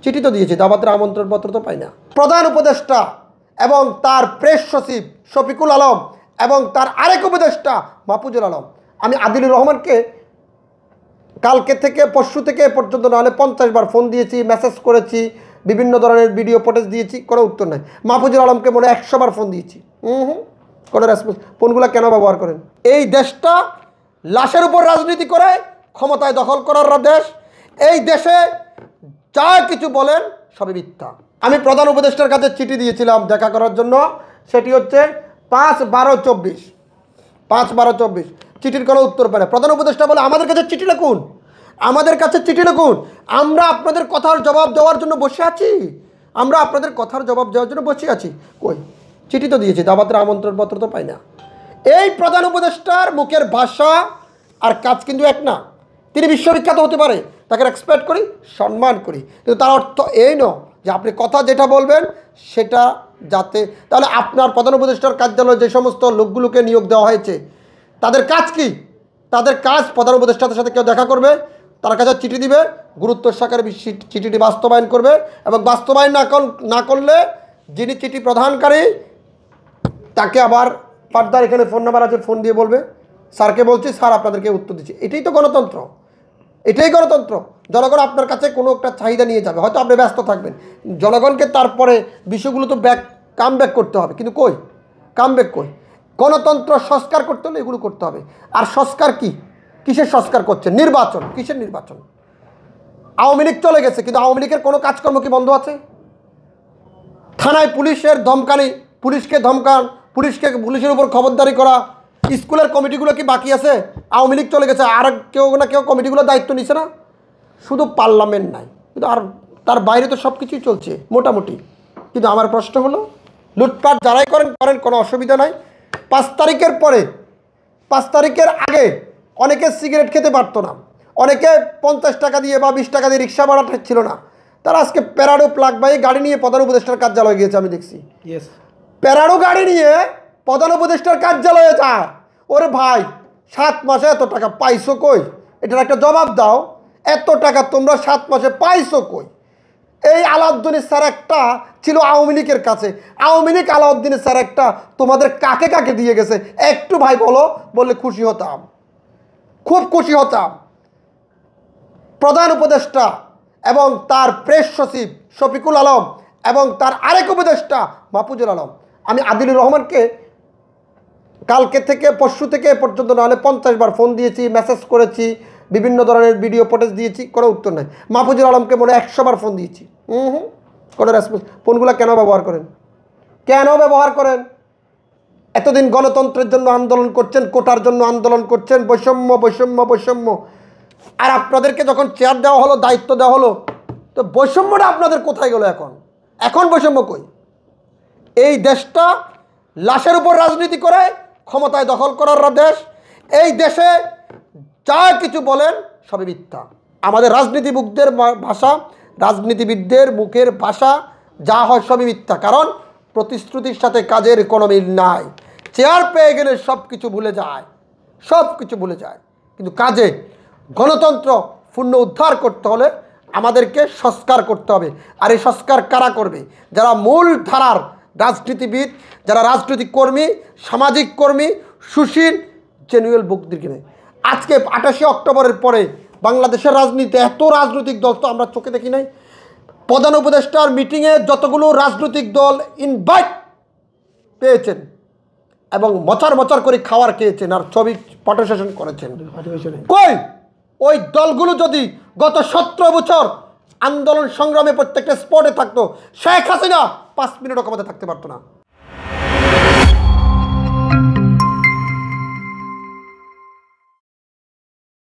চিঠি তো দিয়েছি, দাওয়াতের আমন্ত্রণপত্র তো পাই না। প্রধান উপদেষ্টা এবং তার প্রেস সচিব শফিকুল আলম এবং তার আরেক উপদেষ্টা মাহফুজুল আলম, আমি আদিলুর রহমানকে কালকে থেকে পরশু থেকে পর্যন্ত নাহলে 50 বার ফোন দিয়েছি, মেসেজ করেছি, বিভিন্ন ধরনের ভিডিও ফুটেজ দিয়েছি, কোনো উত্তর নাই। মাহফুজুল আলমকে মনে 100 বার ফোন দিয়েছি, কোনো রেসপন্স। ফোনগুলো কেন ব্যবহার করেন? এই দেশটা লাশের উপর রাজনীতি করে ক্ষমতায় দখল করার দেশ। এই দেশে যা কিছু বলেন সবই মিথ্যা। আমি প্রধান উপদেষ্টার কাছে চিঠি দিয়েছিলাম দেখা করার জন্য, সেটি হচ্ছে 5/12/24, 5/12/24। চিঠির কোনো উত্তর পায় না। প্রধান উপদেষ্টা বলে আমাদের কাছে চিঠি লিখুন, আমাদের কাছে চিঠি লিখুন, আমরা আপনাদের কথার জবাব দেওয়ার জন্য বসে আছি, আমরা আপনাদের কথার জবাব দেওয়ার জন্য বসে আছি। কই? চিঠি তো দিয়েছি, দাওয়াতের আমন্ত্রণপত্র তো পাই না। এই প্রধান উপদেষ্টার মুখের ভাষা আর কাজ কিন্তু এক না। তিনি বিশ্ববিখ্যাত হতে পারে, তাকে রেসপেক্ট করি, সম্মান করি, কিন্তু তার অর্থ এই নয় যে আপনি কথা যেটা বলবেন সেটা যাতে, তাহলে আপনার প্রধান উপদেষ্টার কার্যালয়ে যে সমস্ত লোকগুলোকে নিয়োগ দেওয়া হয়েছে তাদের কাজ কি? তাদের কাজ প্রধান উপদেষ্টাদের সাথে কেউ দেখা করবে, তার কাছে চিঠি দিবে, গুরুত্ব সহকারে চিঠিটি বাস্তবায়ন করবে, এবং বাস্তবায়ন না করলে যিনি চিঠি প্রদানকারী তাকে আবার ফার্দার এখানে ফোন নাম্বার আছে, ফোন দিয়ে বলবে স্যারকে বলছি, স্যার আপনাদেরকে উত্তর দিচ্ছি। এটাই তো গণতন্ত্র, এটাই গণতন্ত্র। জনগণ আপনার কাছে কোনো একটা চাহিদা নিয়ে যাবে, হয়তো আপনি ব্যস্ত থাকবেন, জনগণকে তারপরে বিষয়গুলো তো কাম ব্যাক করতে হবে, কিন্তু কই কাম ব্যাক কই? গণতন্ত্র সংস্কার করতে হলে এগুলো করতে হবে। আর সংস্কার কি? কিসের সংস্কার করছে? নির্বাচন। কিসের নির্বাচন? আওয়ামী লীগ চলে গেছে, কিন্তু আওয়ামী লীগের কোনো কাজকর্ম কি বন্ধ আছে? থানায় পুলিশের ধমকানি, পুলিশকে ধমকান, পুলিশের উপর খবরদারি করা, স্কুলের কমিটিগুলো কি বাকি আছে? আওয়ামী লীগ চলে গেছে, আর কেউ না কেউ কমিটিগুলোর দায়িত্ব নিছে না? শুধু পার্লামেন্ট নাই, কিন্তু আর তার বাইরে তো সব কিছুই চলছে মোটামুটি। কিন্তু আমার প্রশ্ন হলো, লুটপাট যারাই করেন করেন, কোনো অসুবিধা নাই। 5 তারিখের পরে, 5 তারিখের আগে অনেকে সিগারেট খেতে পারতো না, অনেকে 50 টাকা দিয়ে বা 20 টাকা দিয়ে রিক্সা ভাড়া ছিল না, তারা আজকে প্যারাডো প্লাগ বাই গাড়ি নিয়ে প্রধান উপদেষ্টার কার্যালয়ে গিয়েছে। আমি দেখছি প্যারাডো গাড়ি নিয়ে প্রধান উপদেষ্টার কার্যালয়ে যায়। ওরে ভাই, 7 মাসে এত টাকা পাইছো কই? এটার একটা জবাব দাও। এত টাকা তোমরা 7 মাসে পাইছো কই? এই আলাউদ্দিনের স্যার একটা ছিল আওয়ামী লীগের কাছে, আওয়ামী লীগ আলাউদ্দিনের স্যার একটা তোমাদের কাকে কাকে দিয়ে গেছে একটু ভাই বলো, বললে খুশি হতাম, খুব খুশি হতাম। প্রধান উপদেষ্টা এবং তার প্রেস সচিব শফিকুল আলম এবং তার আরেক উপদেষ্টা মাহফুজুল আলম, আমি আদিলুর রহমানকে কালকে থেকে পরশু থেকে পর্যন্ত নাহলে 50 বার ফোন দিয়েছি, মেসেজ করেছি, বিভিন্ন ধরনের ভিডিও ফুটেজ দিয়েছি, কোনো উত্তর নাই। মাহফুজুল আলমকে মনে 100 বার ফোন দিয়েছি, কোনো রেসপন্স। ফোনগুলো কেন ব্যবহার করেন? কেন ব্যবহার করেন? এতদিন গণতন্ত্রের জন্য আন্দোলন করছেন, কোটার জন্য আন্দোলন করছেন, বৈষম্য বৈষম্য বৈষম্য, আর আপনাদেরকে যখন চেয়ার দেওয়া হলো, দায়িত্ব দেওয়া হলো, তো বৈষম্যটা আপনাদের কোথায় গেল? এখন বৈষম্য কই? এই দেশটা লাশের উপর রাজনীতি করে ক্ষমতায় দখল করার দেশ। এই দেশে যা কিছু বলেন সবই মিথ্যা। আমাদের রাজনীতিবিদদের ভাষা, রাজনীতিবিদদের মুখের ভাষা যা হয় সবই মিথ্যা, কারণ প্রতিশ্রুতির সাথে কাজের কোনো মিল নাই। চেয়ার পেয়ে গেলে সব কিছু ভুলে যায়, সব কিছু ভুলে যায়, কিন্তু কাজে গণতন্ত্র পূর্ণ উদ্ধার করতে হলে আমাদেরকে সংস্কার করতে হবে। আর এই সংস্কার কারা করবে? যারা মূল ধারার রাজনীতিবিদ, যারা রাজনৈতিক কর্মী, সামাজিক কর্মী, সুশীল, জেনুয়েল বুকদিকে। আজকে 28 অক্টোবরের পরে বাংলাদেশের রাজনীতিতে এত রাজনৈতিক দল তো আমরা চোখে দেখি নাই। প্রধান উপদেষ্টার মিটিংয়ে যতগুলো রাজনৈতিক দল ইনভাইট পেয়েছেন এবং মচার মচার করে খাবার খেয়েছেন আর ছবি পার্টিসিপেশন করেছেন, কই ওই দলগুলো যদি গত 17 বছর আন্দোলন সংগ্রামে প্রত্যেকটা স্পটে থাকতো, শেখ হাসিনা 5 মিনিটও ক্ষমতা থাকতে পারতো না।